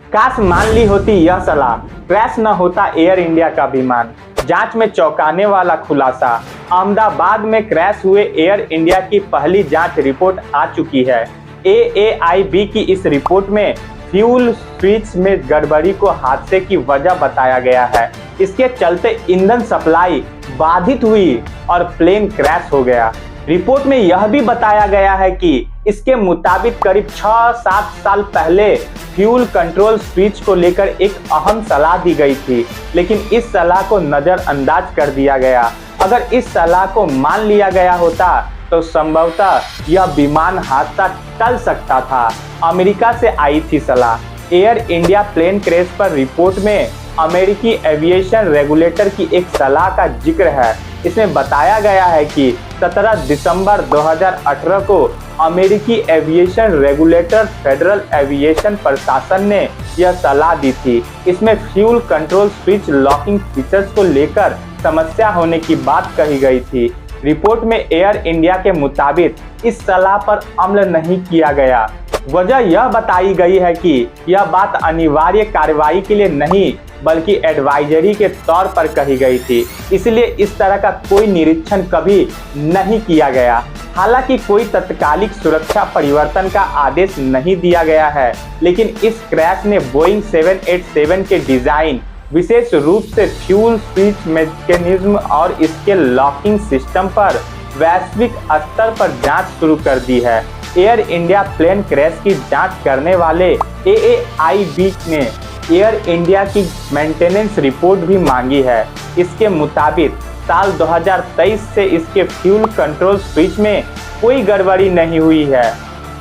काश मान ली होती यह सलाह, क्रैश न होता एयर इंडिया का विमान। जांच में चौंकाने वाला खुलासा, अहमदाबाद में क्रैश हुए एयर इंडिया की पहली जांच रिपोर्ट आ चुकी है। AAIB की इस रिपोर्ट में फ्यूल स्विच में गड़बड़ी को हादसे की वजह बताया गया है। इसके चलते ईंधन सप्लाई बाधित हुई और प्लेन क्रैश हो गया। रिपोर्ट में यह भी बताया गया है कि इसके मुताबिक करीब 6-7 साल पहले फ्यूल कंट्रोल स्विच को लेकर एक अहम सलाह दी गई थी, लेकिन इस सलाह को नजरअंदाज कर दिया गया। अगर इस सलाह को मान लिया गया होता तो संभवतः यह विमान हादसा टल सकता था। अमेरिका से आई थी सलाह। एयर इंडिया प्लेन क्रैश पर रिपोर्ट में अमेरिकी एविएशन रेगुलेटर की एक सलाह का जिक्र है। इसमें बताया गया है कि 17 दिसंबर 2018 को अमेरिकी एविएशन रेगुलेटर फेडरल एविएशन प्रशासन ने यह सलाह दी थी। इसमें fuel control switch locking features को लेकर समस्या होने की बात कही गई थी। रिपोर्ट में एयर इंडिया के मुताबिक इस सलाह पर अमल नहीं किया गया। वजह यह बताई गई है कि यह बात अनिवार्य कार्रवाई के लिए नहीं बल्कि एडवाइजरी के तौर पर कही गई थी, इसलिए इस तरह का कोई निरीक्षण कभी नहीं किया गया। हालांकि कोई तत्कालिक सुरक्षा परिवर्तन का आदेश नहीं दिया गया है, लेकिन इस क्रैश ने बोइंग 787 के डिजाइन, विशेष रूप से फ्यूल स्विच मैकेनिज्म और इसके लॉकिंग सिस्टम पर वैश्विक स्तर पर जांच शुरू कर दी है। एयर इंडिया प्लेन क्रैश की जांच करने वाले AAIB ने एयर इंडिया की मेंटेनेंस रिपोर्ट भी मांगी है। इसके मुताबिक साल 2023 से इसके फ्यूल कंट्रोल स्विच में कोई गड़बड़ी नहीं हुई है।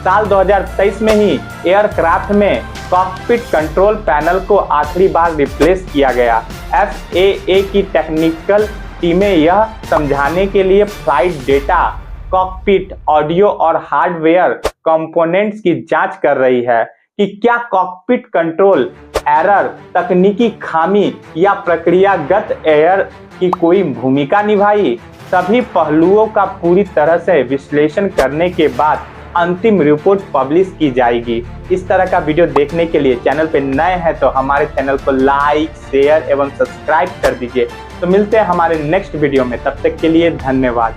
साल 2023 में ही एयरक्राफ्ट में कॉकपिट कंट्रोल पैनल को आखिरी बार रिप्लेस किया गया। FAA की टेक्निकल टीमें यह समझाने के लिए फ्लाइट डेटा, कॉकपिट ऑडियो और हार्डवेयर कंपोनेंट्स की जांच कर रही है कि क्या कॉकपिट कंट्रोल एरर, तकनीकी खामी या प्रक्रियागत एरर की कोई भूमिका निभाई। सभी पहलुओं का पूरी तरह से विश्लेषण करने के बाद अंतिम रिपोर्ट पब्लिश की जाएगी। इस तरह का वीडियो देखने के लिए चैनल पे नए हैं तो हमारे चैनल को लाइक, शेयर एवं सब्सक्राइब कर दीजिए। तो मिलते हैं हमारे नेक्स्ट वीडियो में, तब तक के लिए धन्यवाद।